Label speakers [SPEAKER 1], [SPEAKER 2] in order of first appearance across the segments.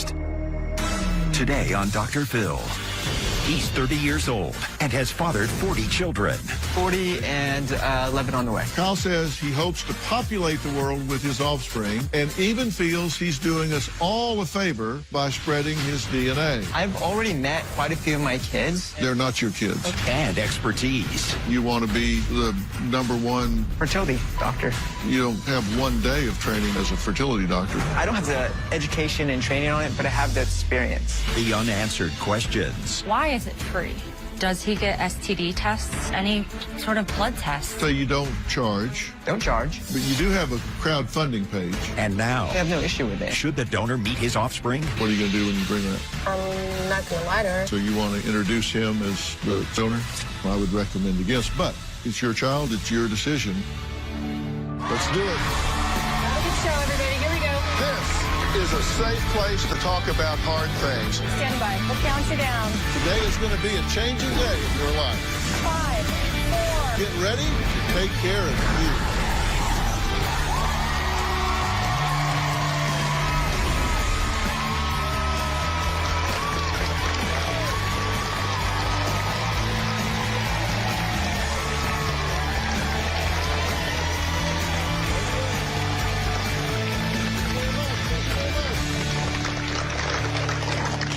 [SPEAKER 1] psychologist. Today on Dr. Phil, he's 30 years old and has fathered 40 children.
[SPEAKER 2] 40 and 11 on the way.
[SPEAKER 3] Kyle says he hopes to populate the world with his offspring and even feels he's doing us all a favor by spreading his DNA.
[SPEAKER 2] I've already met quite a few of my kids.
[SPEAKER 3] They're not your kids.
[SPEAKER 1] And expertise.
[SPEAKER 3] You want to be the #1
[SPEAKER 2] Fertility doctor.
[SPEAKER 3] You don't have one day of training as a fertility doctor.
[SPEAKER 2] I don't have the education and training on it, but I have the experience.
[SPEAKER 1] The unanswered questions.
[SPEAKER 4] Why is it free? Does he get STD tests? Any sort of blood tests?
[SPEAKER 3] So you don't charge.
[SPEAKER 2] Don't charge.
[SPEAKER 3] But you do have a crowdfunding page.
[SPEAKER 1] And now,
[SPEAKER 2] I have no issue with it.
[SPEAKER 1] should the donor meet his offspring?
[SPEAKER 3] What are you going to do when you bring that?
[SPEAKER 5] I'm not going to lie to her.
[SPEAKER 3] So you want to introduce him as the donor? I would recommend against, but it's your child, it's your decision. Let's do it.
[SPEAKER 5] Have a good show, everybody. Here we go.
[SPEAKER 3] This is a safe place to talk about hard things.
[SPEAKER 5] Stand by. We'll count you down.
[SPEAKER 3] Today is going to be a changing day in your life.
[SPEAKER 5] 5, 4.
[SPEAKER 3] Get ready to take care of you.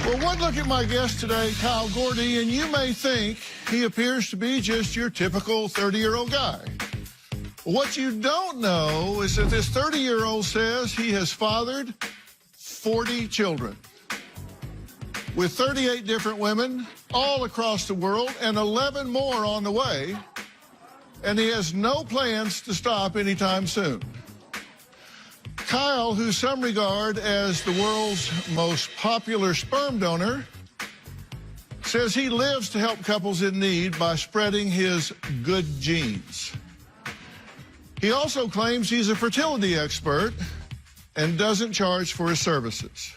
[SPEAKER 3] Well, one look at my guest today, Kyle Gordy, and you may think he appears to be just your typical 30-year-old guy. What you don't know is that this 30-year-old says he has fathered 40 children with 38 different women all across the world and 11 more on the way, and he has no plans to stop anytime soon. Kyle, who some regard as the world's most popular sperm donor, says he lives to help couples in need by spreading his good genes. He also claims he's a fertility expert and doesn't charge for his services.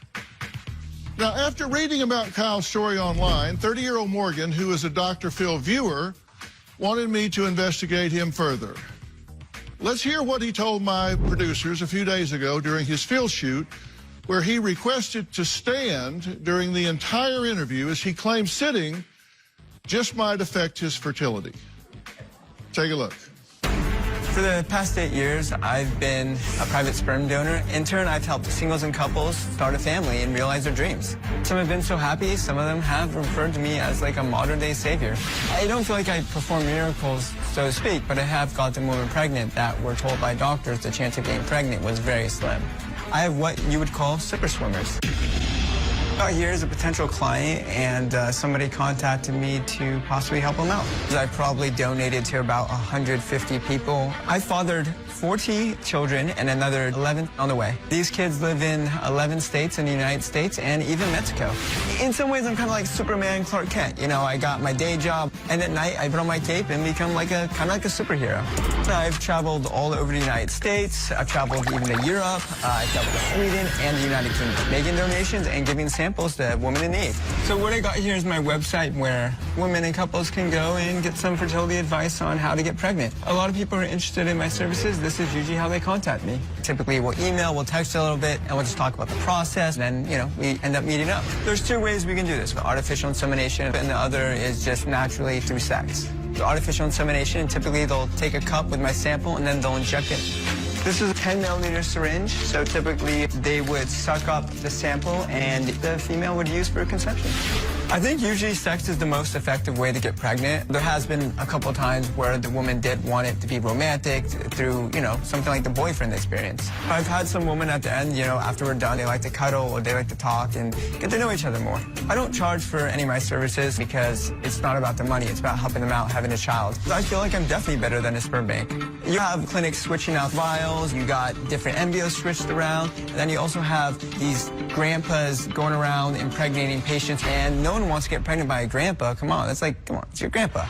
[SPEAKER 3] Now, after reading about Kyle's story online, 30-year-old Morgan, who is a Dr. Phil viewer, wanted me to investigate him further. Let's hear what he told my producers a few days ago during his Phil shoot, where he requested to stand during the entire interview as he claims sitting just might affect his fertility. Take a look.
[SPEAKER 2] For the past 8 years, I've been a private sperm donor. In turn, I've helped singles and couples start a family and realize their dreams. Some have been so happy, some of them have referred to me as like a modern-day savior. I don't feel like I perform miracles, so to speak, but I have gotten women pregnant that were told by doctors the chance of getting pregnant was very slim. I have what you would call super swimmers. Out here is a potential client, and somebody contacted me to possibly help them out. I probably donated to about 150 people. I fathered 40 children and another 11 on the way. These kids live in 11 states in the United States and even Mexico. In some ways, I'm kind of like Superman Clark Kent. You know, I got my day job, and at night, I put on my cape and become like kind of like a superhero. I've traveled all over the United States. I've traveled even to Europe. I've traveled to Sweden and the United Kingdom, making donations and giving samples to women in need. So what I got here is my website where women and couples can go and get some fertility advice on how to get pregnant. A lot of people are interested in my services. This is usually how they contact me. Typically, we'll email, we'll text a little bit, and we'll just talk about the process, and then, you know, we end up meeting up. There's two ways we can do this: artificial insemination, and the other is just naturally through sex. The artificial insemination, typically they'll take a cup with my sample, and then they'll inject it. This is a 10-milliliter syringe, so typically they would suck up the sample and the female would use for conception. I think usually sex is the most effective way to get pregnant. There has been a couple times where the woman did want it to be romantic through, you know, something like the boyfriend experience. I've had some women at the end, you know, after we're done, they like to cuddle or they like to talk and get to know each other more. I don't charge for any of my services because it's not about the money, it's about helping them out, having a child. I feel like I'm definitely better than a sperm bank. You have clinics switching out vials, you got different embryos switched around, and then you also have these grandpas going around impregnating patients, and no one wants to get pregnant by a grandpa. Come on, that's like, come on, it's your grandpa.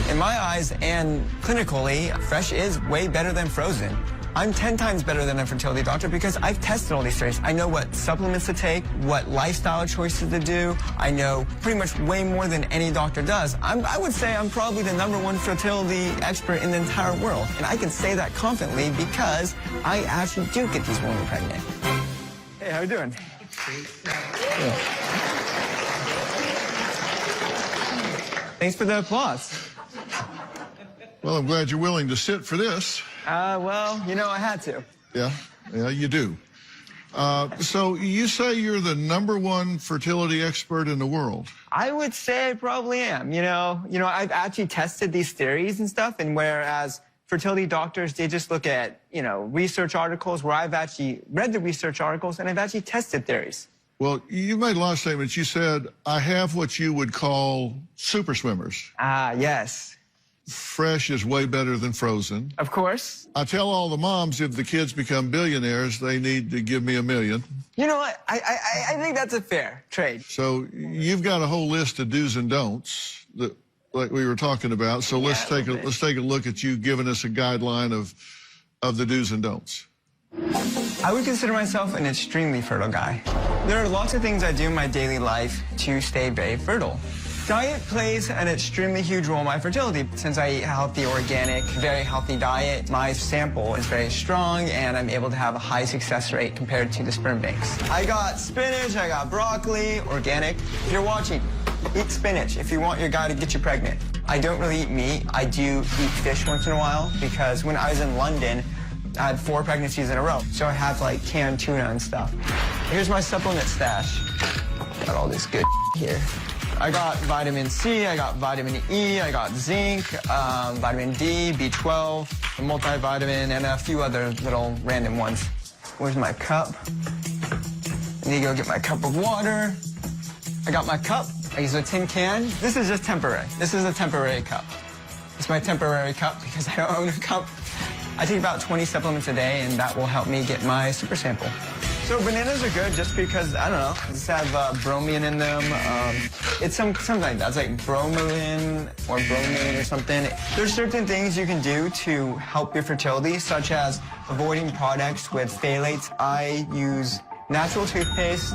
[SPEAKER 2] In my eyes and clinically, fresh is way better than frozen. I'm 10 times better than a fertility doctor because I've tested all these things. I know what supplements to take, what lifestyle choices to do. I know pretty much way more than any doctor does. I would say I'm probably the #1 fertility expert in the entire world. And I can say that confidently because I actually do get these women pregnant. Hey, how you doing?
[SPEAKER 3] Yeah.
[SPEAKER 2] Thanks for the applause.
[SPEAKER 3] Well, I'm glad you're willing to sit for this.
[SPEAKER 2] Well, you know, I had to.
[SPEAKER 3] Yeah, you do. So you say you're the #1 fertility expert in the world.
[SPEAKER 2] I would say I probably am. You know, I've actually tested these theories and stuff, and whereas fertility doctors, they just look at, research articles, where I've actually read the research articles and I've actually tested theories.
[SPEAKER 3] Well, you made a lot of statements. You said, I have what you would call super swimmers.
[SPEAKER 2] Ah, yes.
[SPEAKER 3] Fresh is way better than frozen.
[SPEAKER 2] Of course.
[SPEAKER 3] I tell all the moms if the kids become billionaires, they need to give me $1 million.
[SPEAKER 2] You know what? I think that's a fair trade.
[SPEAKER 3] So you've got a whole list of do's and don'ts that, like we were talking about. So let's take a look at you giving us a guideline of the do's and don'ts.
[SPEAKER 2] I would consider myself an extremely fertile guy. There are lots of things I do in my daily life to stay very fertile. Diet plays an extremely huge role in my fertility. Since I eat a healthy, organic, very healthy diet, my sample is very strong and I'm able to have a high success rate compared to the sperm banks. I got spinach, I got broccoli, organic. If you're watching, eat spinach if you want your guy to get you pregnant. I don't really eat meat. I do eat fish once in a while because when I was in London, I had 4 pregnancies in a row. So I have like canned tuna and stuff. Here's my supplement stash. Got all this good here. I got vitamin C, I got vitamin E, I got zinc, vitamin D, B12, a multivitamin, and a few other little random ones. Where's my cup? I need to go get my cup of water. I got my cup. I use a tin can. This is just temporary. This is a temporary cup. It's my temporary cup because I don't own a cup. I take about 20 supplements a day, and that will help me get my super sample. So bananas are good just because, I don't know, just have bromine in them. It's something like that. It's like bromelain or bromine or something. There's certain things you can do to help your fertility, such as avoiding products with phthalates. I use natural toothpaste,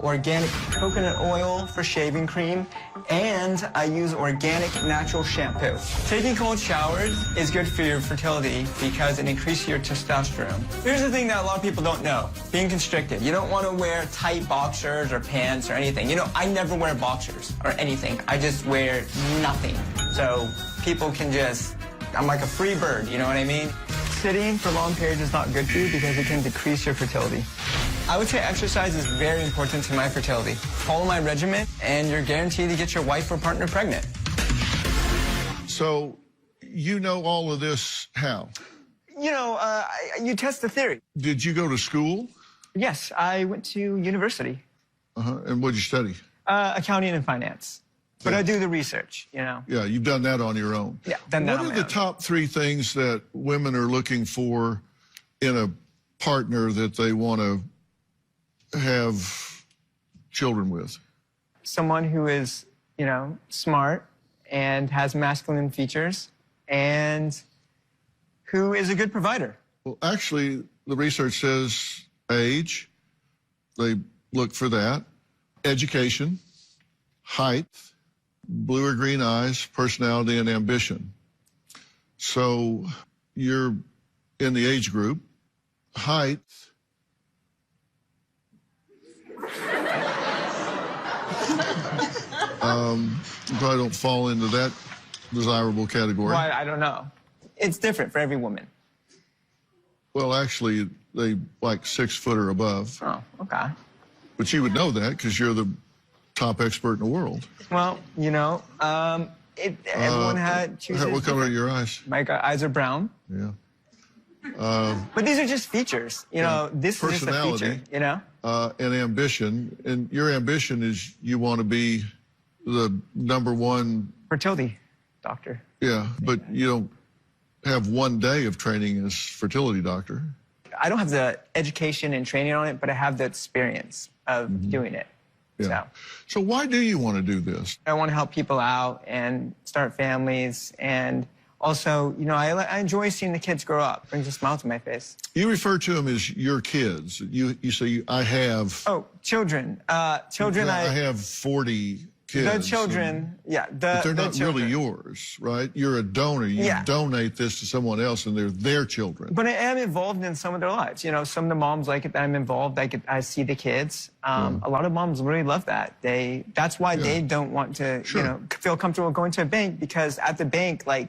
[SPEAKER 2] organic coconut oil for shaving cream, and I use organic natural shampoo. Taking cold showers is good for your fertility because it increases your testosterone. Here's the thing that a lot of people don't know, being constricted. You don't want to wear tight boxers or pants or anything. You know, I never wear boxers or anything. I just wear nothing. So people can just, I'm like a free bird, you know what I mean? Sitting for long periods is not good for you because it can decrease your fertility. I would say exercise is very important to my fertility. Follow my regimen, and you're guaranteed to get your wife or partner pregnant.
[SPEAKER 3] So you know all of this how?
[SPEAKER 2] You know, you test the theory.
[SPEAKER 3] Did you go to school?
[SPEAKER 2] Yes, I went to university.
[SPEAKER 3] And what did you study?
[SPEAKER 2] Accounting and finance. But I do the research, you know.
[SPEAKER 3] Yeah, you've done that on your own.
[SPEAKER 2] Yeah, done that on my own.
[SPEAKER 3] What are the top 3 things that women are looking for in a partner that they want to have children with?
[SPEAKER 2] Someone who is, you know, smart and has masculine features and who is a good provider.
[SPEAKER 3] Well, actually, the research says age, they look for that, education, height, blue or green eyes, personality, and ambition. So you're in the age group. Height, you probably don't fall into that desirable category.
[SPEAKER 2] Well, I don't know. It's different for every woman.
[SPEAKER 3] Well, actually, they like 6 foot or above.
[SPEAKER 2] Oh, okay.
[SPEAKER 3] But you would know that because you're the top expert in the world.
[SPEAKER 2] Well, you know, everyone chooses.
[SPEAKER 3] What color are your eyes?
[SPEAKER 2] My eyes are brown.
[SPEAKER 3] Yeah.
[SPEAKER 2] But these are just features. You know, this is just a feature, you know?
[SPEAKER 3] And ambition. And your ambition is you want to be the #1
[SPEAKER 2] fertility doctor.
[SPEAKER 3] Yeah, but you don't have 1 day of training as fertility doctor.
[SPEAKER 2] I don't have the education and training on it, but I have the experience of doing it.
[SPEAKER 3] Yeah. So why do you want to do this?
[SPEAKER 2] I want to help people out and start families. And also, you know, I enjoy seeing the kids grow up. It brings a smile to my face.
[SPEAKER 3] You refer to them as your kids. You say, I have...
[SPEAKER 2] Oh, children. Children,
[SPEAKER 3] I have 40 kids.
[SPEAKER 2] The children, yeah.
[SPEAKER 3] But they're not
[SPEAKER 2] children.
[SPEAKER 3] really yours, right? You're a donor. You donate this to someone else, and they're their children.
[SPEAKER 2] But I am involved in some of their lives. You know, some of the moms like it that I'm involved. I see the kids. A lot of moms really love that. That's why they don't want to, you know, feel comfortable going to a bank, because at the bank, like,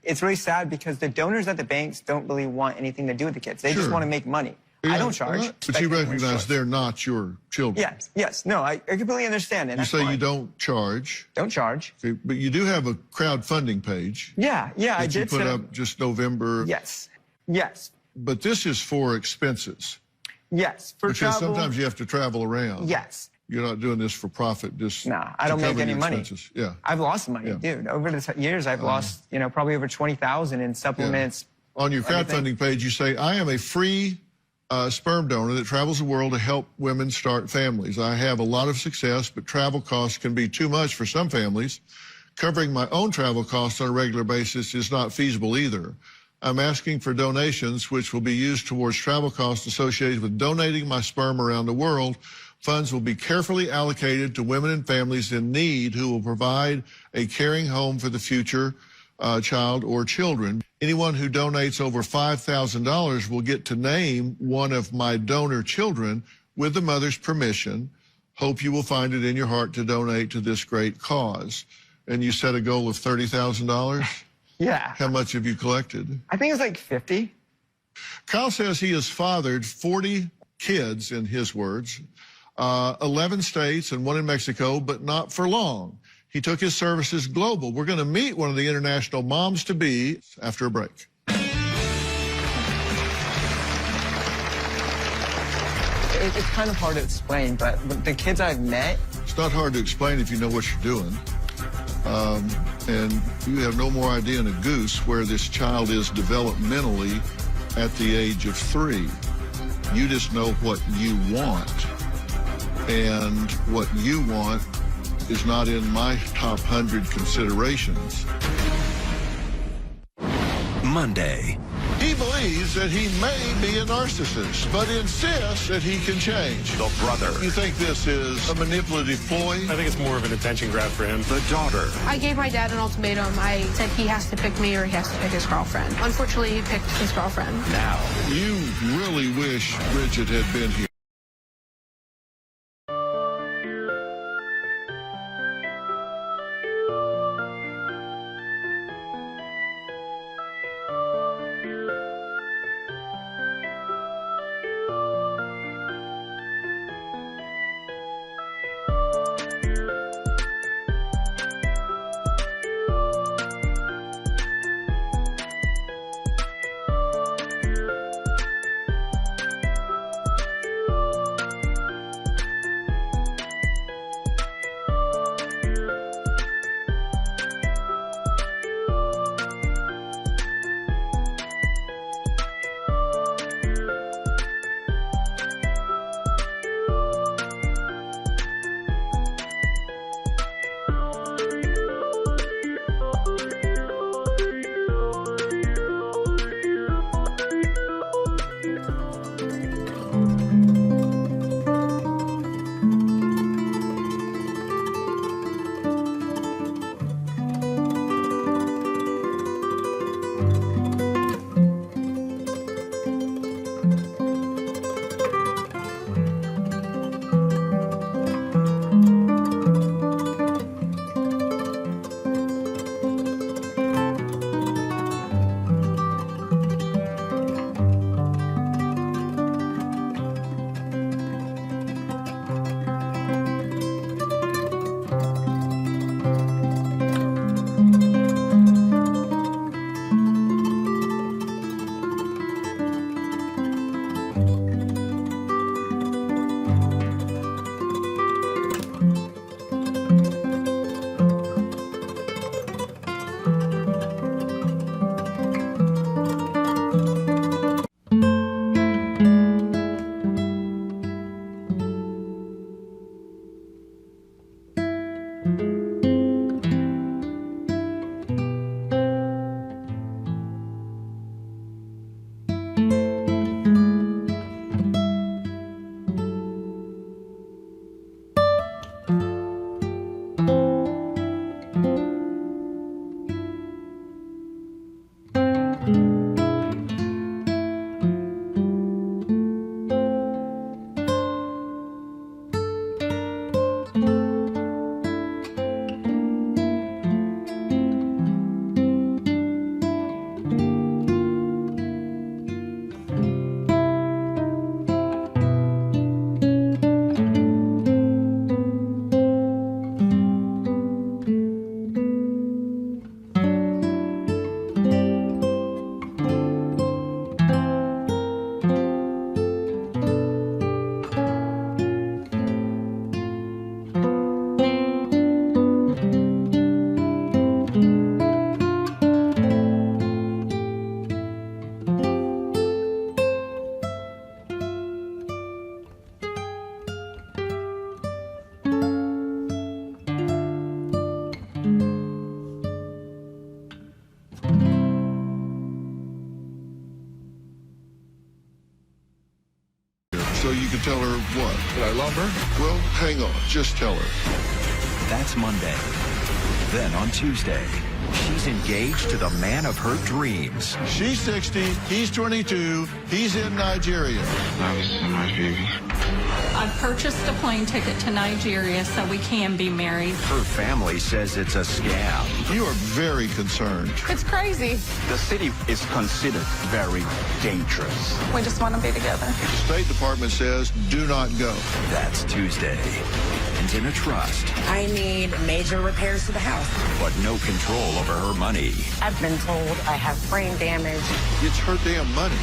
[SPEAKER 2] it's really sad because the donors at the banks don't really want anything to do with the kids. They just want to make make I don't charge.
[SPEAKER 3] But you recognize they're not your children.
[SPEAKER 2] Yes, yes. No, I completely understand. And
[SPEAKER 3] you say you don't charge.
[SPEAKER 2] Don't charge.
[SPEAKER 3] Okay, but you do have a crowdfunding page.
[SPEAKER 2] Yeah, I did.
[SPEAKER 3] You put up just November.
[SPEAKER 2] Yes, yes.
[SPEAKER 3] But this is for expenses.
[SPEAKER 2] Yes, for
[SPEAKER 3] because
[SPEAKER 2] travel.
[SPEAKER 3] Sometimes you have to travel around.
[SPEAKER 2] Yes.
[SPEAKER 3] You're not doing this for profit. Just
[SPEAKER 2] no, I don't make any money.
[SPEAKER 3] Yeah,
[SPEAKER 2] I've lost money, dude. Over the years, I've lost, you know, probably over 20,000 in supplements.
[SPEAKER 3] Yeah. On your crowdfunding page, you say, "I am a free sperm donor that travels the world to help women start families. I have a lot of success, but travel costs can be too much for some families. Covering my own travel costs on a regular basis is not feasible either. I'm asking for donations, which will be used towards travel costs associated with donating my sperm around the world. Funds will be carefully allocated to women and families in need who will provide a caring home for the future child or children. Anyone who donates over $5,000 will get to name one of my donor children with the mother's permission. Hope you will find it in your heart to donate to this great cause." And you set a goal of $30,000?
[SPEAKER 2] Yeah.
[SPEAKER 3] How much have you collected?
[SPEAKER 2] I think it's like 50.
[SPEAKER 3] Kyle says he has fathered 40 kids, in his words, 11 states and 1 in Mexico, but not for long. He took his services global. We're going to meet one of the international moms-to-be after a break.
[SPEAKER 2] It's kind of hard to explain, but the kids I've met...
[SPEAKER 3] It's not hard to explain if you know what you're doing. And you have no more idea than a goose where this child is developmentally at the age of 3. You just know what you want. And what you want is not in my top 100 considerations.
[SPEAKER 1] Monday.
[SPEAKER 3] He believes that he may be a narcissist, but insists that he can change.
[SPEAKER 1] The brother.
[SPEAKER 3] You think this is a manipulative ploy?
[SPEAKER 6] I think it's more of an attention grab for him.
[SPEAKER 1] The daughter.
[SPEAKER 7] I gave my dad an ultimatum. I said he has to pick me or he has to pick his girlfriend. Unfortunately, he picked his girlfriend.
[SPEAKER 1] Now.
[SPEAKER 3] You really wish Bridget had been here. So you can tell her what?
[SPEAKER 6] That I love her?
[SPEAKER 3] Well, hang on. Just tell her.
[SPEAKER 1] That's Monday. Then on Tuesday, she's engaged to the man of her dreams.
[SPEAKER 3] She's 60, he's 22, he's in Nigeria.
[SPEAKER 8] Love you so much, baby.
[SPEAKER 9] I purchased a plane ticket to Nigeria so we can be married.
[SPEAKER 1] Her family says it's a scam.
[SPEAKER 3] You are very concerned.
[SPEAKER 7] It's crazy.
[SPEAKER 8] The city is considered very dangerous.
[SPEAKER 9] We just want to be together.
[SPEAKER 3] The State Department says do not go.
[SPEAKER 1] That's Tuesday. And in a trust,
[SPEAKER 5] I need major repairs to the house.
[SPEAKER 1] but no control over her money.
[SPEAKER 5] I've been told I have brain damage.
[SPEAKER 3] It's her damn money.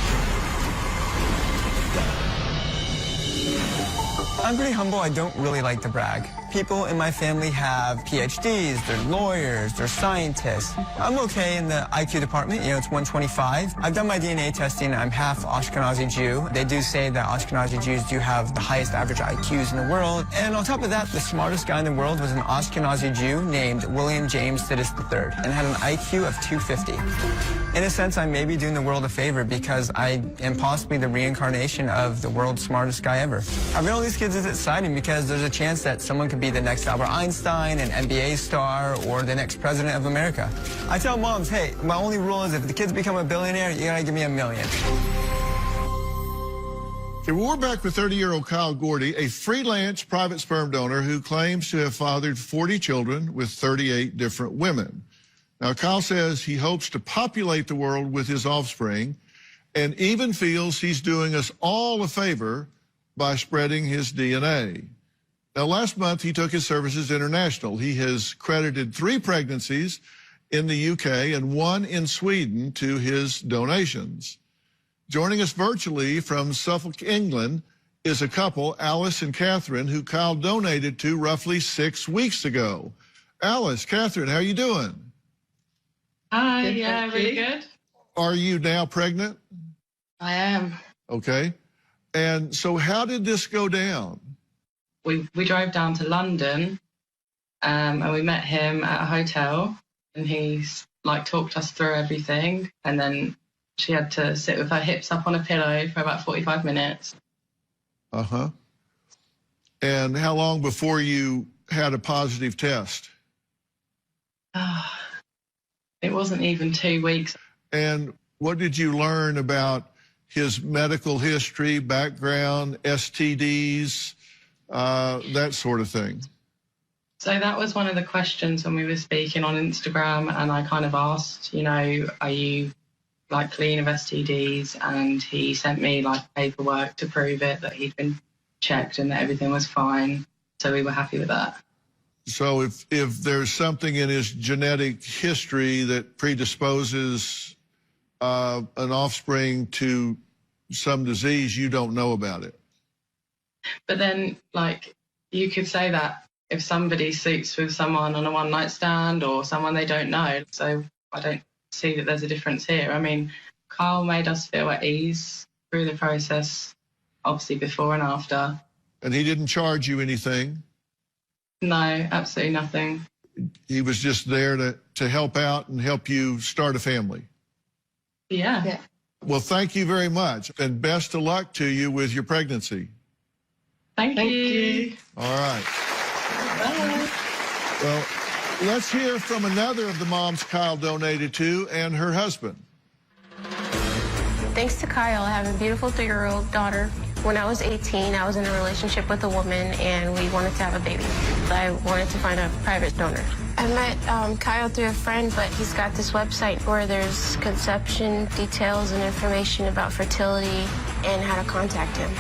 [SPEAKER 2] I'm pretty humble. I don't really like to brag. People in my family have PhDs, they're lawyers, they're scientists. I'm okay in the IQ department, you know, it's 125. I've done my DNA testing, I'm half Ashkenazi Jew. They do say that Ashkenazi Jews do have the highest average IQs in the world. And on top of that, the smartest guy in the world was an Ashkenazi Jew named William James Sidis III and had an IQ of 250. In a sense, I may be doing the world a favor because I am possibly the reincarnation of the world's smartest guy ever. Having all these kids is exciting because there's a chance that someone could be the next Albert Einstein, an NBA star, or the next president of America. I tell moms, hey, my only rule is if the kids become a billionaire, you gotta give me $1 million.
[SPEAKER 3] Okay, well, we're back with 30-year-old Kyle Gordy, a freelance private sperm donor who claims to have fathered 40 children with 38 different women. Now, Kyle says he hopes to populate the world with his offspring and even feels he's doing us all a favor by spreading his DNA. Now, last month, he took his services international. He has credited 3 pregnancies in the UK and 1 in Sweden to his donations. Joining us virtually from Suffolk, England, is a couple, Alice and Catherine, who Kyle donated to roughly 6 weeks ago. Alice, Catherine, how you doing?
[SPEAKER 10] Hi, yeah, really good.
[SPEAKER 3] Are you now pregnant?
[SPEAKER 10] I am.
[SPEAKER 3] Okay. And so how did this go down?
[SPEAKER 10] We drove down to London and we met him at a hotel and he's like talked us through everything, and then she had to sit with her hips up on a pillow for about 45 minutes.
[SPEAKER 3] Uh-huh. And how long before you had a positive test?
[SPEAKER 10] It wasn't even 2 weeks.
[SPEAKER 3] And what did you learn about his medical history, background, STDs, that sort of thing?
[SPEAKER 10] So that was one of the questions when we were speaking on Instagram, and I kind of asked, you know, are you like clean of STDs? And he sent me like paperwork to prove it, that he'd been checked and that everything was fine. So we were happy with that.
[SPEAKER 3] So if there's something in his genetic history that predisposes an offspring to some disease, you don't know about it.
[SPEAKER 10] But then, like, you could say that if somebody sleeps with someone on a one-night stand or someone they don't know. So I don't see that there's a difference here. I mean, Kyle made us feel at ease through the process, obviously before and after.
[SPEAKER 3] And he didn't charge you anything?
[SPEAKER 10] No, absolutely nothing.
[SPEAKER 3] He was just there to help out and help you start a family?
[SPEAKER 10] Yeah.
[SPEAKER 3] Well, thank you very much, and best of luck to you with your pregnancy.
[SPEAKER 10] Thank you.
[SPEAKER 3] All right.
[SPEAKER 10] Bye.
[SPEAKER 3] Well, let's hear from another of the moms Kyle donated to and her husband.
[SPEAKER 7] Thanks to Kyle, I have a beautiful 3-year-old daughter. When I was 18, I was in a relationship with a woman, and we wanted to have a baby. I wanted to find a private donor. I met Kyle through a friend, but he's got this website where there's conception details and information about fertility and how to contact him.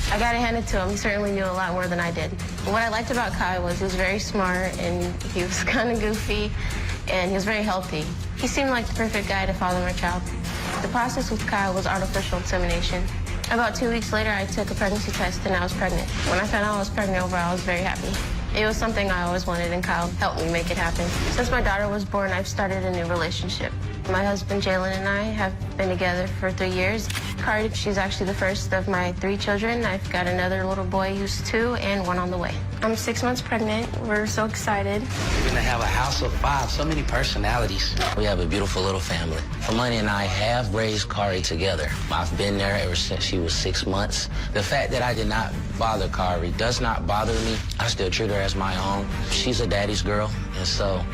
[SPEAKER 7] I gotta hand it to him. He certainly knew a lot more than I did. What I liked about Kyle was he was very smart, and he was kind of goofy, and he was very healthy. He seemed like the perfect guy to father my child. The process with Kyle was artificial insemination. About 2 weeks later, I took a pregnancy test, and I was pregnant. When I found out I was pregnant overall, I was very happy. It was something I always wanted, and Kyle helped me make it happen. Since my daughter was born, I've started a new relationship. My husband, Jalen, and I have been together for 3 years. Kari, she's actually the first of my 3 children. I've got another little boy who's 2 and 1 on the way. I'm 6 months pregnant. We're so excited.
[SPEAKER 11] We're gonna have a house of 5, so many personalities. We have a beautiful little family. Amani and I have raised Kari together. I've been there ever since she was 6 months. The fact that I did not bother Kari does not bother me. I still treat her as my own. She's a daddy's girl, and so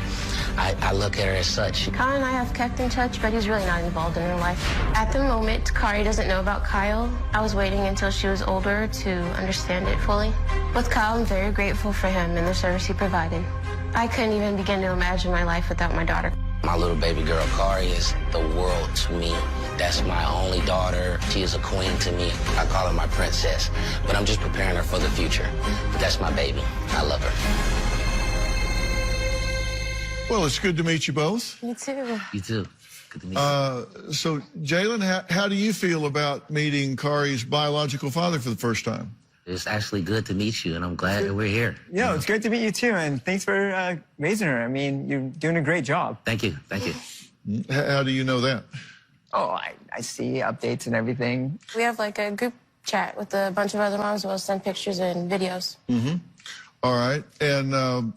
[SPEAKER 11] I look at her as such.
[SPEAKER 7] Kyle and I have kept in touch, but he's really not involved in her life. At the moment, Kari doesn't know about Kyle. I was waiting until she was older to understand it fully. With Kyle, I'm very grateful for him and the service he provided. I couldn't even begin to imagine my life without my daughter.
[SPEAKER 11] My little baby girl, Kari, is the world to me. That's my only daughter. She is a queen to me. I call her my princess, but I'm just preparing her for the future. But that's my baby. I love her.
[SPEAKER 3] Well, it's good to meet you both.
[SPEAKER 7] Me too.
[SPEAKER 11] You too. Good to meet you.
[SPEAKER 3] So, Jalen, how do you feel about meeting Kari's biological father for the first time?
[SPEAKER 11] It's actually good to meet you, and I'm glad that we're here.
[SPEAKER 2] Yeah, it's great to meet you too, and thanks for raising her. I mean, you're doing a great job.
[SPEAKER 11] Thank you. Thank you.
[SPEAKER 3] How do you know that?
[SPEAKER 2] Oh, I see updates and everything.
[SPEAKER 7] We have like a group chat with a bunch of other moms. We'll send pictures and videos.
[SPEAKER 3] Mm-hmm. All right. And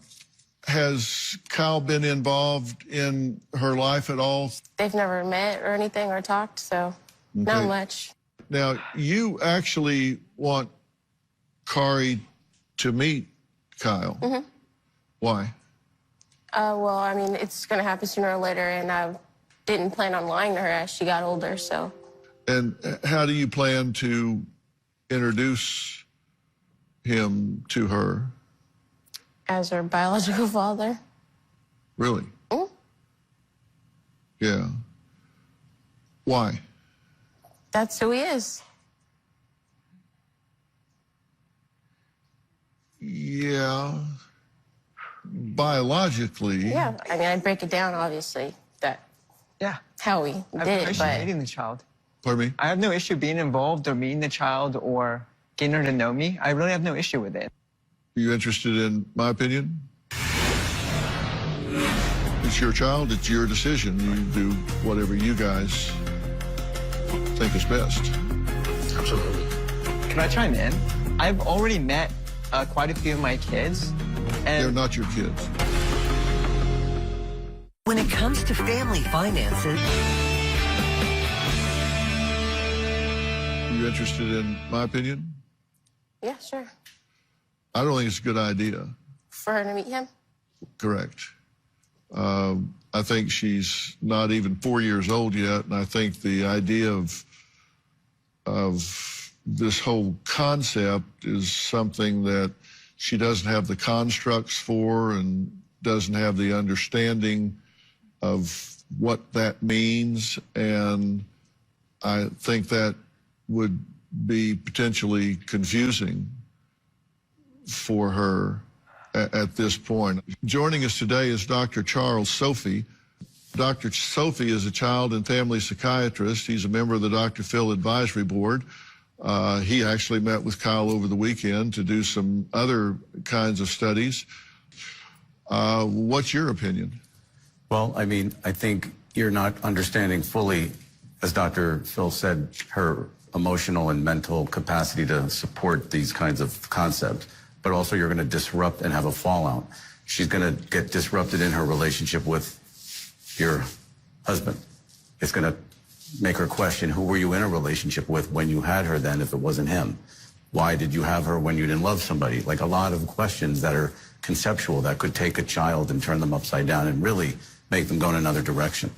[SPEAKER 3] has Kyle been involved in her life at all?
[SPEAKER 7] They've never met or anything or talked, so not much.
[SPEAKER 3] Now, you actually want Kari to meet Kyle.
[SPEAKER 7] Mm-hmm.
[SPEAKER 3] Why?
[SPEAKER 7] Well, I mean, it's going to happen sooner or later, and I didn't plan on lying to her as she got older, so.
[SPEAKER 3] And how do you plan to introduce him to her?
[SPEAKER 7] As her biological father.
[SPEAKER 3] Really?
[SPEAKER 7] Mm-hmm.
[SPEAKER 3] Yeah. Why?
[SPEAKER 7] That's who he is.
[SPEAKER 3] Yeah. Biologically.
[SPEAKER 7] Yeah, I mean, I'd break it down, obviously, that how we
[SPEAKER 2] I have
[SPEAKER 7] did
[SPEAKER 2] no
[SPEAKER 7] it,
[SPEAKER 2] issue
[SPEAKER 7] but...
[SPEAKER 2] meeting the child.
[SPEAKER 3] Pardon me?
[SPEAKER 2] I have no issue being involved or meeting the child or getting her to know me. I really have no issue with it.
[SPEAKER 3] Are you interested in my opinion? It's your child, it's your decision. You do whatever you guys think is best.
[SPEAKER 11] Absolutely.
[SPEAKER 2] Can I chime in? I've already met quite a few of my kids. And
[SPEAKER 3] they're not your kids.
[SPEAKER 12] When it comes to family finances...
[SPEAKER 3] Are you interested in my opinion?
[SPEAKER 7] Yeah, sure.
[SPEAKER 3] I don't think it's a good idea.
[SPEAKER 7] For her to meet him?
[SPEAKER 3] Correct. I think she's not even 4 years old yet, and I think the idea of this whole concept is something that she doesn't have the constructs for and doesn't have the understanding of what that means, and I think that would be potentially confusing for her at this point. Joining us today is Dr. Charles Sophie. Dr. Sophie is a child and family psychiatrist. He's a member of the Dr. Phil Advisory Board. He actually met with Kyle over the weekend to do some other kinds of studies. What's your opinion?
[SPEAKER 6] Well, I mean, I think you're not understanding fully, as Dr. Phil said, her emotional and mental capacity to support these kinds of concepts, but also you're going to disrupt and have a fallout. She's going to get disrupted in her relationship with your husband. It's going to make her question, who were you in a relationship with when you had her then if it wasn't him? Why did you have her when you didn't love somebody? Like a lot of questions that are conceptual that could take a child and turn them upside down and really make them go in another direction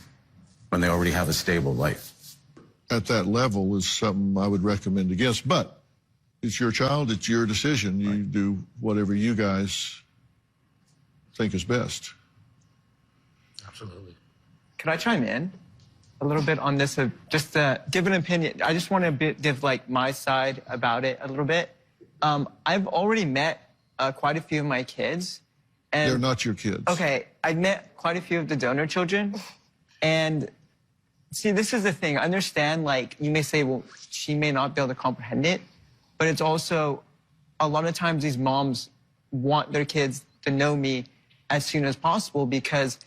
[SPEAKER 6] when they already have a stable life.
[SPEAKER 3] At that level is something I would recommend against, but it's your child, it's your decision. You do whatever you guys think is best.
[SPEAKER 11] Absolutely.
[SPEAKER 2] Can I chime in a little bit on this? Just give an opinion. I just want to give like my side about it a little bit. I've already met quite a few of my kids. And
[SPEAKER 3] they're not your kids.
[SPEAKER 2] Okay, I met quite a few of the donor children. And see, this is the thing. I understand, like, you may say, well, she may not be able to comprehend it. But it's also, a lot of times these moms want their kids to know me as soon as possible, because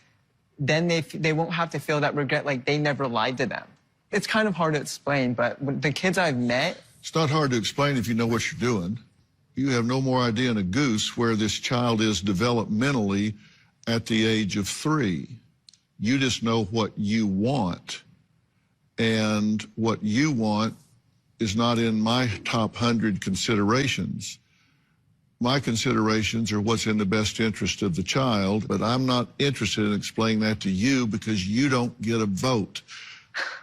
[SPEAKER 2] then they won't have to feel that regret, like they never lied to them. It's kind of hard to explain, but when the kids I've met...
[SPEAKER 3] It's not hard to explain if you know what you're doing. You have no more idea than a goose where this child is developmentally at the age of 3. You just know what you want. And what you want is not in my top 100 considerations. My considerations are what's in the best interest of the child, but I'm not interested in explaining that to you because you don't get a vote.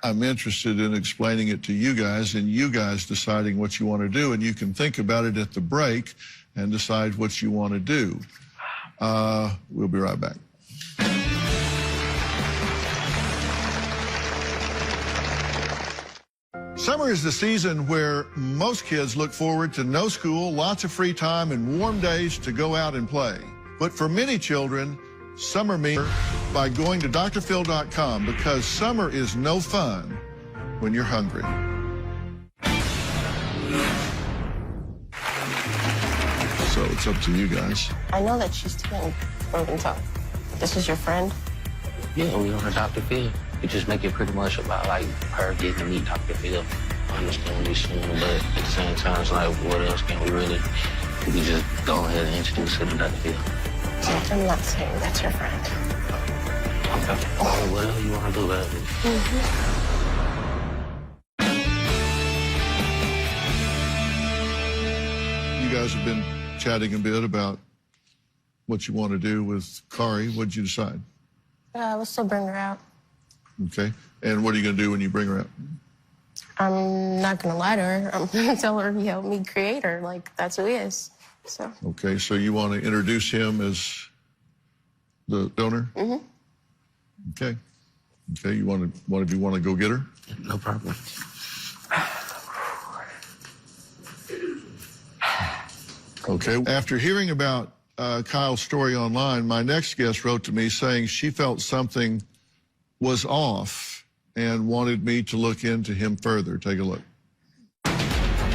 [SPEAKER 3] I'm interested in explaining it to you guys and you guys deciding what you want to do, and you can think about it at the break and decide what you want to do. We'll be right back. Summer is the season where most kids look forward to no school, lots of free time, and warm days to go out and play. But for many children, summer means by going to drphil.com, because summer is no fun when you're hungry. So it's up to you guys.
[SPEAKER 7] I know that she's too young for talk. This is your friend?
[SPEAKER 11] Yeah, we on a Dr. Phil. We just make it pretty much about, like, her getting to meet Dr. Phil. I understand we soon, but at the same time, it's like, what else can we really... We just go ahead and introduce her to Dr. Phil.
[SPEAKER 7] I'm not saying that's your friend.
[SPEAKER 11] Okay. Well, whatever you want to do, baby.
[SPEAKER 3] You guys have been chatting a bit about what you want to do with Kari. What did you decide?
[SPEAKER 7] We'll still bring her out.
[SPEAKER 3] Okay. And what are you going to do when you bring her out?
[SPEAKER 7] I'm not going to lie to her. I'm going to tell her he helped me create her. Like, that's who he is. So.
[SPEAKER 3] Okay, so you want to introduce him as the donor?
[SPEAKER 7] Mm-hmm.
[SPEAKER 3] Okay. Okay, one of you want to go get her?
[SPEAKER 11] No problem.
[SPEAKER 3] Okay. After hearing about Kyle's story online, my next guest wrote to me saying she felt something was off and wanted me to look into him further. Take a look.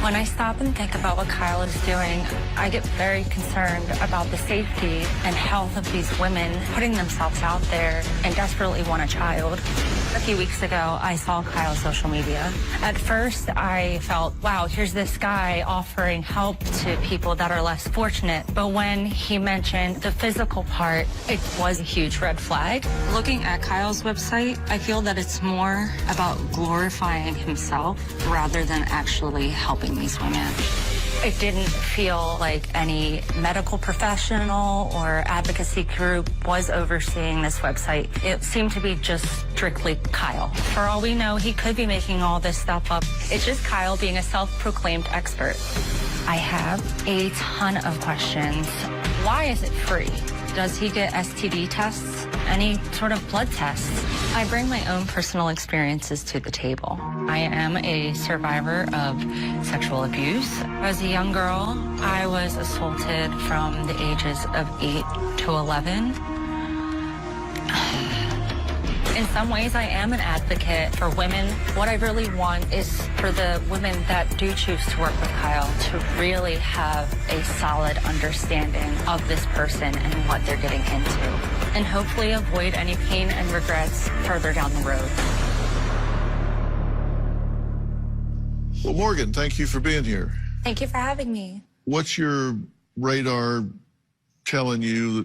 [SPEAKER 4] When I stop and think about what Kyle is doing, I get very concerned about the safety and health of these women putting themselves out there and desperately want a child. A few weeks ago, I saw Kyle's social media. At first, I felt, wow, here's this guy offering help to people that are less fortunate. But when he mentioned the physical part, it was a huge red flag. Looking at Kyle's website, I feel that it's more about glorifying himself rather than actually helping these women. It didn't feel like any medical professional or advocacy group was overseeing this website. It seemed to be just strictly Kyle. For all we know, he could be making all this stuff up. It's just Kyle being a self-proclaimed expert. I have a ton of questions. Why is it free? Does he get STD tests? Any sort of blood tests? I bring my own personal experiences to the table. I am a survivor of sexual abuse. As a young girl, I was assaulted from the ages of 8 to 11. In some ways, I am an advocate for women. What I really want is for the women that do choose to work with Kyle to really have a solid understanding of this person and what they're getting into, and hopefully avoid any pain and regrets further down the road.
[SPEAKER 3] Well, Morgan, thank you for being here.
[SPEAKER 4] Thank you for having me.
[SPEAKER 3] What's your radar telling you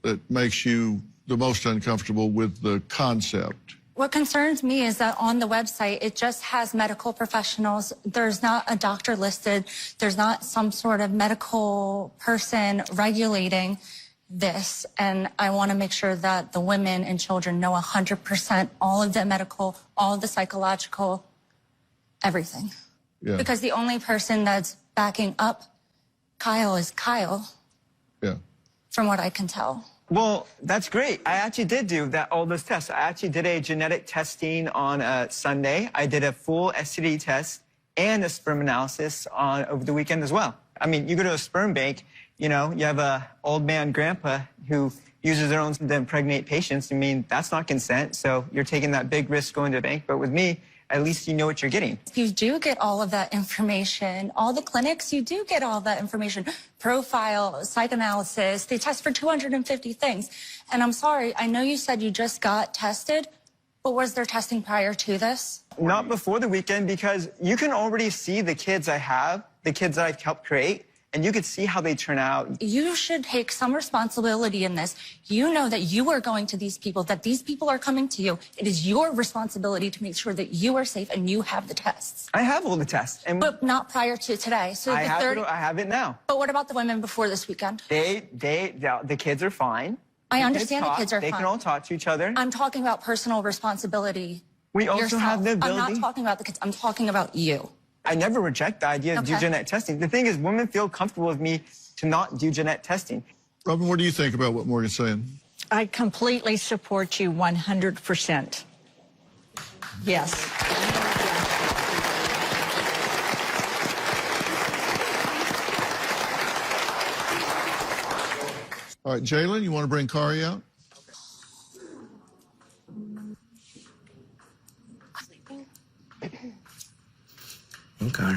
[SPEAKER 3] that makes you the most uncomfortable with the concept?
[SPEAKER 4] What concerns me is that on the website, it just has medical professionals. There's not a doctor listed. There's not some sort of medical person regulating this. And I want to make sure that the women and children know 100% all of the medical, all of the psychological, everything.
[SPEAKER 3] Yeah.
[SPEAKER 4] Because the only person that's backing up Kyle is Kyle.
[SPEAKER 3] Yeah.
[SPEAKER 4] From what I can tell.
[SPEAKER 2] Well, that's great. I actually did do all those tests. I actually did a genetic testing on Sunday. I did a full STD test and a sperm analysis over the weekend as well. I mean, you go to a sperm bank, you know, you have a old man grandpa who uses their own to impregnate patients. I mean, that's not consent. So you're taking that big risk going to a bank. But with me, at least you know what you're getting.
[SPEAKER 4] You do get all of that information. All the clinics, you do get all that information. Profile, psychoanalysis, they test for 250 things. And I'm sorry, I know you said you just got tested, but was there testing prior to this?
[SPEAKER 2] Not before the weekend, because you can already see the kids I have, the kids that I've helped create, and you could see how they turn out.
[SPEAKER 4] You should take some responsibility in this. You know that you are going to these people, that these people are coming to you. It is your responsibility to make sure that you are safe and you have the tests.
[SPEAKER 2] I have all the tests.
[SPEAKER 4] But not prior to today. So
[SPEAKER 2] I have it now.
[SPEAKER 4] But what about the women before this weekend?
[SPEAKER 2] The kids are fine.
[SPEAKER 4] I understand the kids are fine.
[SPEAKER 2] They can all talk to each other.
[SPEAKER 4] I'm talking about personal responsibility.
[SPEAKER 2] We also
[SPEAKER 4] yourself.
[SPEAKER 2] have the ability.
[SPEAKER 4] I'm not talking about the kids. I'm talking about you.
[SPEAKER 2] I never reject the idea of do genetic testing. The thing is, women feel comfortable with me to not do genetic testing.
[SPEAKER 3] Robin, what do you think about what Morgan's saying?
[SPEAKER 13] I completely support you 100%. Yes.
[SPEAKER 3] All right, Jalen, you want to bring Kari out?
[SPEAKER 11] Okay.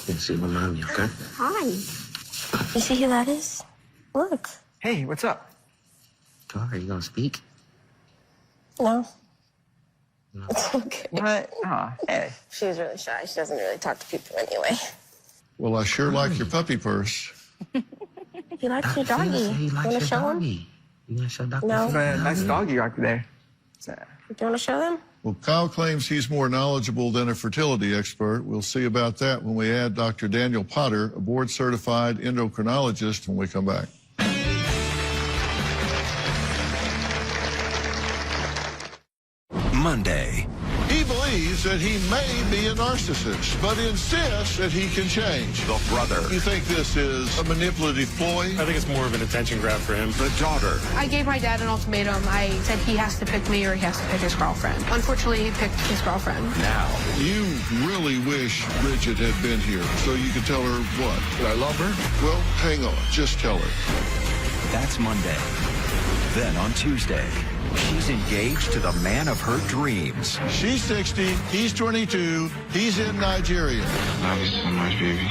[SPEAKER 11] Let's see my mommy, okay?
[SPEAKER 7] Hi. You see who that is? Look.
[SPEAKER 2] Hey, what's up?
[SPEAKER 11] Are you gonna speak?
[SPEAKER 7] No. It's okay.
[SPEAKER 2] What? Aw, hey.
[SPEAKER 7] She was really shy. She doesn't really talk to people anyway.
[SPEAKER 3] Well, I sure like your puppy purse.
[SPEAKER 7] He likes your doggy.
[SPEAKER 11] He likes
[SPEAKER 7] you
[SPEAKER 11] your
[SPEAKER 7] show
[SPEAKER 11] doggy.
[SPEAKER 7] him?
[SPEAKER 11] You wanna show Dr.
[SPEAKER 7] No.
[SPEAKER 2] Nice doggy right there.
[SPEAKER 7] Do you want to show them?
[SPEAKER 3] Well, Kyle claims he's more knowledgeable than a fertility expert. We'll see about that when we add Dr. Daniel Potter, a board-certified endocrinologist, when we come back.
[SPEAKER 1] Monday.
[SPEAKER 3] He believes that he may be a narcissist, but insists that he can change.
[SPEAKER 1] The brother.
[SPEAKER 3] You think this is a manipulative ploy?
[SPEAKER 14] I think it's more of an attention grab for him.
[SPEAKER 1] The daughter.
[SPEAKER 15] I gave my dad an ultimatum. I said he has to pick me or he has to pick his girlfriend. Unfortunately, he picked his girlfriend.
[SPEAKER 1] Now.
[SPEAKER 3] You really wish Bridget had been here so you could tell her what? That I love her? Well, hang on. Just tell her.
[SPEAKER 1] That's Monday. Then on Tuesday, she's engaged to the man of her dreams.
[SPEAKER 3] She's 60, he's 22, he's in Nigeria.
[SPEAKER 14] Love you so much, baby.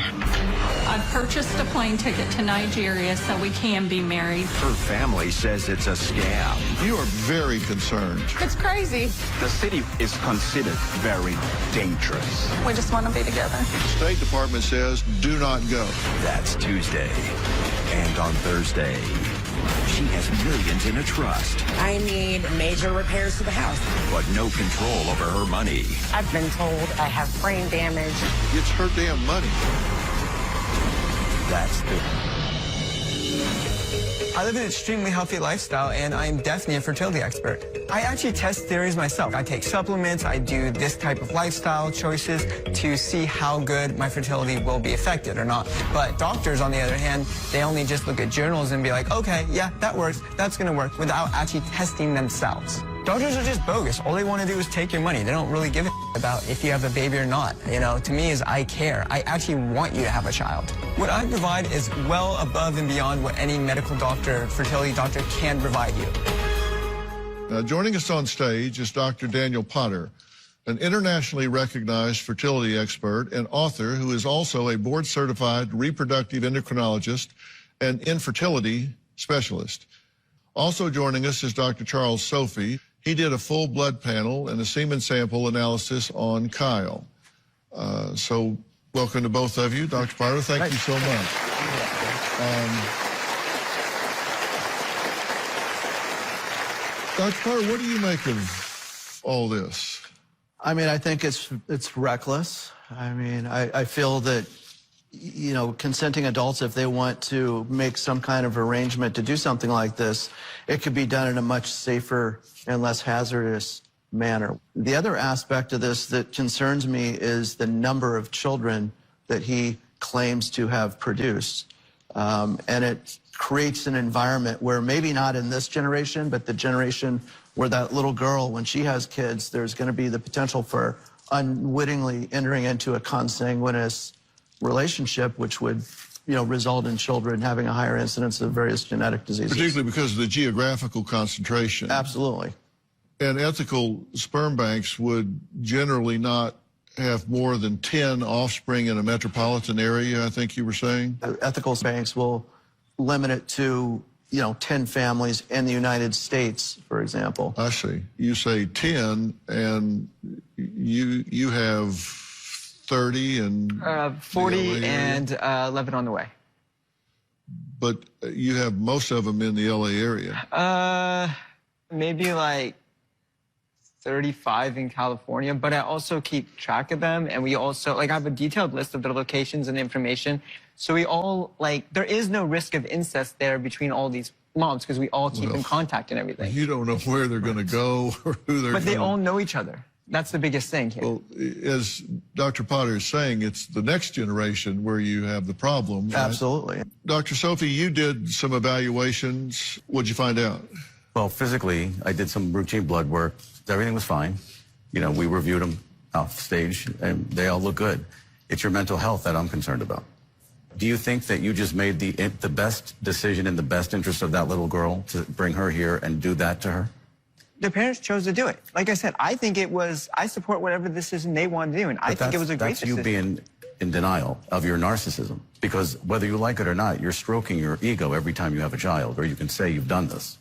[SPEAKER 9] I've purchased a plane ticket to Nigeria so we can be married.
[SPEAKER 1] Her family says it's a scam.
[SPEAKER 3] You are very concerned.
[SPEAKER 15] It's crazy.
[SPEAKER 8] The city is considered very dangerous.
[SPEAKER 4] We just want to be together.
[SPEAKER 3] The State Department says do not go.
[SPEAKER 1] That's Tuesday. And on Thursday, she has millions in a trust,
[SPEAKER 5] I need major repairs to the house.
[SPEAKER 1] but no control over her money.
[SPEAKER 5] I've been told I have brain damage.
[SPEAKER 3] It's her damn money.
[SPEAKER 1] That's the...
[SPEAKER 2] I live an extremely healthy lifestyle, and I'm definitely a fertility expert. I actually test theories myself. I take supplements, I do this type of lifestyle choices to see how good my fertility will be affected or not. But doctors, on the other hand, they only just look at journals and be like, okay, yeah, that works, that's gonna work, without actually testing themselves. Doctors are just bogus. All they want to do is take your money. They don't really give a about if you have a baby or not. You know, to me is I care. I actually want you to have a child. What I provide is well above and beyond what any medical doctor, fertility doctor can provide you.
[SPEAKER 3] Now, joining us on stage is Dr. Daniel Potter, an internationally recognized fertility expert and author who is also a board-certified reproductive endocrinologist and infertility specialist. Also joining us is Dr. Charles Sophie. He did a full blood panel and a semen sample analysis on Kyle. So welcome to both of you. Dr. Potter, thank you so much. Dr. Potter, what do you make of all this?
[SPEAKER 16] I mean, I think it's reckless. I mean, I feel that, you know, consenting adults, if they want to make some kind of arrangement to do something like this, it could be done in a much safer and less hazardous manner. The other aspect of this that concerns me is the number of children that he claims to have produced. And it creates an environment where maybe not in this generation, but the generation where that little girl, when she has kids, there's going to be the potential for unwittingly entering into a consanguineous relationship, which would, you know, result in children having a higher incidence of various genetic diseases.
[SPEAKER 3] Particularly because of the geographical concentration.
[SPEAKER 16] Absolutely.
[SPEAKER 3] And ethical sperm banks would generally not have more than 10 offspring in a metropolitan area, I think you were saying?
[SPEAKER 16] Ethical banks will limit it to, 10 families in the United States, for example.
[SPEAKER 3] I see. You say 10, and you have 30 and
[SPEAKER 2] 40 and 11 on the way.
[SPEAKER 3] But you have most of them in the LA area.
[SPEAKER 2] Maybe like 35 in California, but I also keep track of them, and we also, I have a detailed list of their locations and information. So we all, there is no risk of incest there between all these moms because we all keep in contact and everything.
[SPEAKER 3] You don't know where they're going to go or who they're going to...
[SPEAKER 2] But they all know each other. That's the biggest thing here.
[SPEAKER 3] Well, as Dr. Potter is saying, it's the next generation where you have the problem. Right?
[SPEAKER 16] Absolutely.
[SPEAKER 3] Dr. Sophie, you did some evaluations. What'd you find out?
[SPEAKER 6] Well, physically, I did some routine blood work. Everything was fine. We reviewed them off stage, and they all look good. It's your mental health that I'm concerned about. Do you think that you just made the best decision in the best interest of that little girl to bring her here and do that to her?
[SPEAKER 2] The parents chose to do it. Like I said, I think it was, I support whatever decision they want to do, and I think it was a great decision.
[SPEAKER 6] That's you being in denial of your narcissism, because whether you like it or not, you're stroking your ego every time you have a child, or you can say you've done this.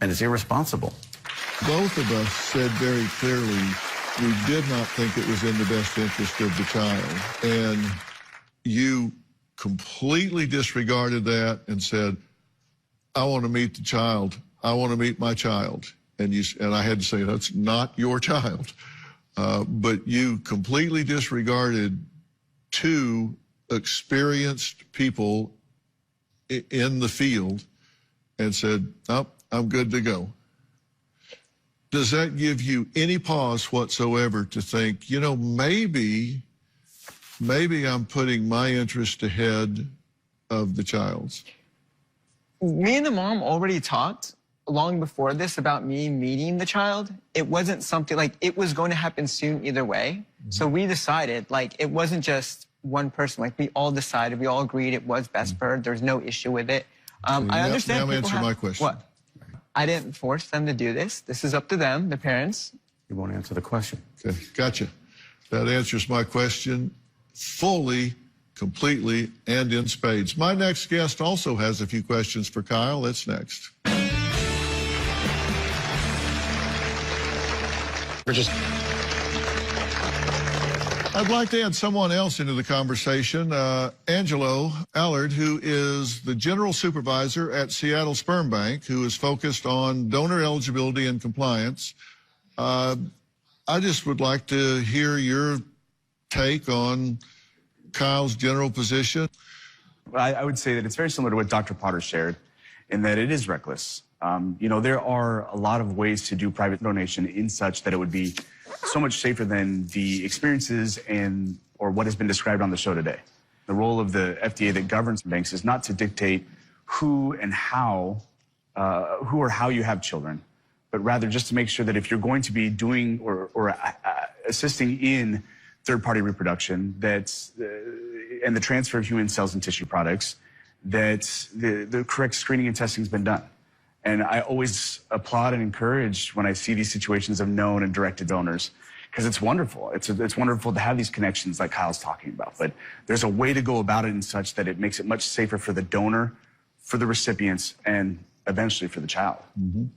[SPEAKER 6] And it's irresponsible.
[SPEAKER 3] Both of us said very clearly we did not think it was in the best interest of the child. And you completely disregarded that and said, I want to meet the child. I want to meet my child. And I had to say, that's not your child. But you completely disregarded two experienced people in the field and said, oh, I'm good to go. Does that give you any pause whatsoever to think, maybe I'm putting my interest ahead of the child's?
[SPEAKER 2] Me and the mom already talked long before this about me meeting the child. It wasn't something it was going to happen soon either way. Mm-hmm. So we decided it wasn't just one person. We all decided, we all agreed it was best for her. There's no issue with it. I understand.
[SPEAKER 3] Now answer my question.
[SPEAKER 2] What? I didn't force them to do this. This is up to them, the parents.
[SPEAKER 6] You won't answer the question.
[SPEAKER 3] Okay, gotcha. That answers my question fully, completely, and in spades. My next guest also has a few questions for Kyle. That's next. I'd like to add someone else into the conversation, Angelo Allard, who is the general supervisor at Seattle Sperm Bank, who is focused on donor eligibility and compliance. I just would like to hear your take on Kyle's general position.
[SPEAKER 17] I would say that it's very similar to what Dr. Potter shared, in that it is reckless. There are a lot of ways to do private donation in such that it would be so much safer than the experiences or what has been described on the show today. The role of the FDA that governs banks is not to dictate who or how you have children, but rather just to make sure that if you're going to be doing or assisting in third-party reproduction, and the transfer of human cells and tissue products, that the correct screening and testing has been done. And I always applaud and encourage when I see these situations of known and directed donors, because it's wonderful. It's wonderful to have these connections like Kyle's talking about. But there's a way to go about it in such that it makes it much safer for the donor, for the recipients, and eventually for the child.
[SPEAKER 3] Mm-hmm.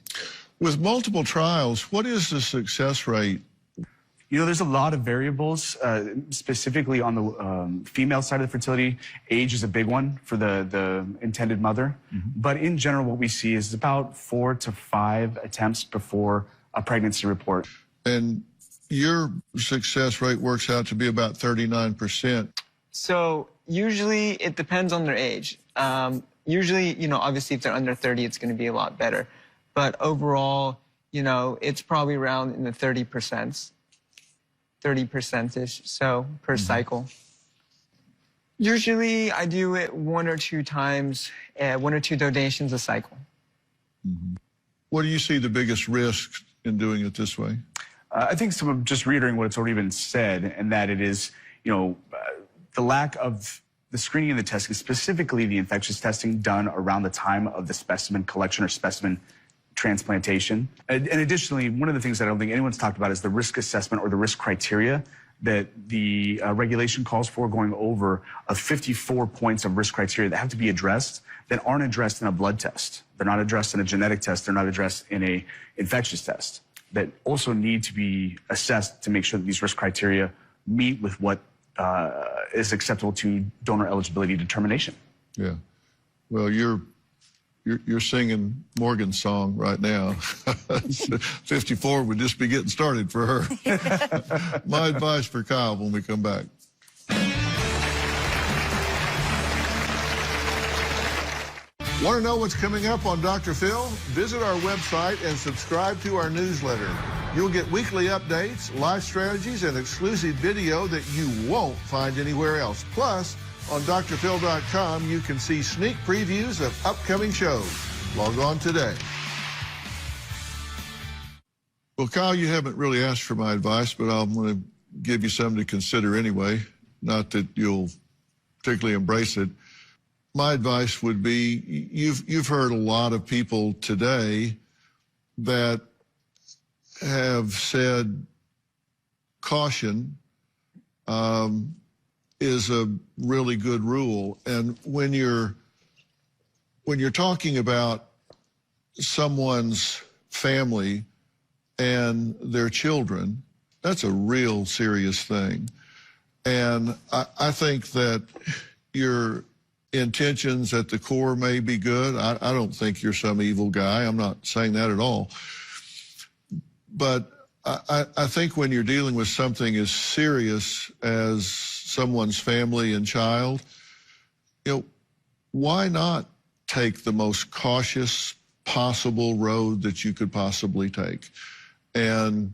[SPEAKER 3] With multiple trials, what is the success rate?
[SPEAKER 17] There's a lot of variables, specifically on the female side of the fertility. Age is a big one for the intended mother. Mm-hmm. But in general, what we see is about 4 to 5 attempts before a pregnancy report.
[SPEAKER 3] And your success rate works out to be about 39%.
[SPEAKER 2] So usually it depends on their age. Usually, obviously if they're under 30, it's going to be a lot better. But overall, it's probably around in the 30%. 30%-ish, so per cycle. Usually I do it 1 or 2 times, 1 or 2 donations a cycle.
[SPEAKER 3] Mm-hmm. What do you see the biggest risk in doing it this way?
[SPEAKER 17] I think just reiterating what's already been said, and that it is, the lack of the screening and the testing, specifically the infectious testing done around the time of the specimen collection or specimen transplantation. And additionally, one of the things that I don't think anyone's talked about is the risk assessment or the risk criteria that the regulation calls for, going over 54 points of risk criteria that have to be addressed that aren't addressed in a blood test. They're not addressed in a genetic test. They're not addressed in a infectious test, that also need to be assessed to make sure that these risk criteria meet with what is acceptable to donor eligibility determination.
[SPEAKER 3] Yeah. Well, you're singing Morgan's song right now. 54 would just be getting started for her. My advice for Kyle when we come back. Want to know what's coming up on Dr. Phil? Visit our website and subscribe to our newsletter. You'll get weekly updates, live strategies, and exclusive video that you won't find anywhere else. Plus, on drphil.com, you can see sneak previews of upcoming shows. Log on today. Well, Kyle, you haven't really asked for my advice, but I'm going to give you something to consider anyway. Not that you'll particularly embrace it. My advice would be, you've heard a lot of people today that have said caution is a really good rule. And when you're talking about someone's family and their children, that's a real serious thing. And I think that your intentions at the core may be good. I don't think you're some evil guy. I'm not saying that at all. But I think when you're dealing with something as serious as someone's family and child, why not take the most cautious possible road that you could possibly take? And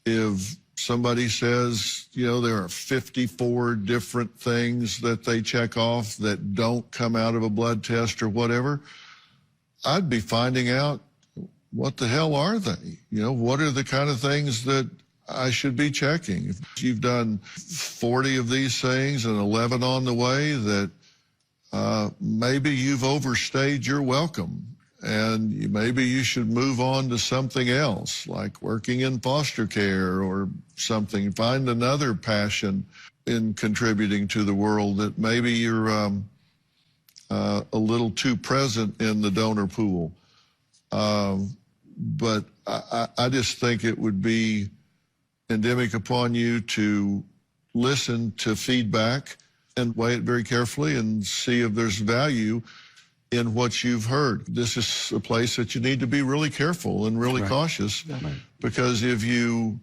[SPEAKER 3] if somebody says, there are 54 different things that they check off that don't come out of a blood test or whatever, I'd be finding out, what the hell are they? What are the kind of things that I should be checking? If you've done 40 of these things and 11 on the way, that maybe you've overstayed your welcome. And maybe you should move on to something else, like working in foster care or something. Find another passion in contributing to the world that maybe you're a little too present in the donor pool. But I just think it would be endemic upon you to listen to feedback and weigh it very carefully and see if there's value in what you've heard. This is a place that you need to be really careful and really cautious, because if you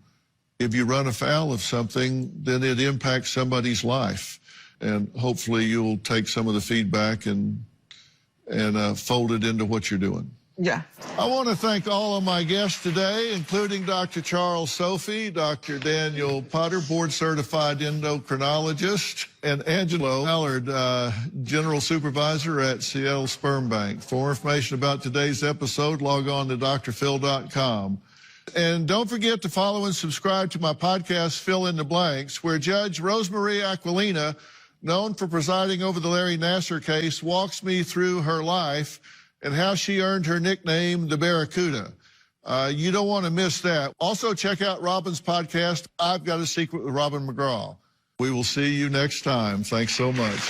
[SPEAKER 3] run afoul of something, then it impacts somebody's life. And hopefully you'll take some of the feedback and fold it into what you're doing.
[SPEAKER 18] Yeah.
[SPEAKER 3] I want to thank all of my guests today, including Dr. Charles Sophie, Dr. Daniel Potter, board-certified endocrinologist, and Angelo Allard, General Supervisor at Seattle Sperm Bank. For more information about today's episode, log on to drphil.com. And don't forget to follow and subscribe to my podcast, Fill in the Blanks, where Judge Rosemarie Aquilina, known for presiding over the Larry Nassar case, walks me through her life and how she earned her nickname, the Barracuda. You don't want to miss that. Also, check out Robin's podcast, I've Got a Secret with Robin McGraw. We will see you next time. Thanks so much.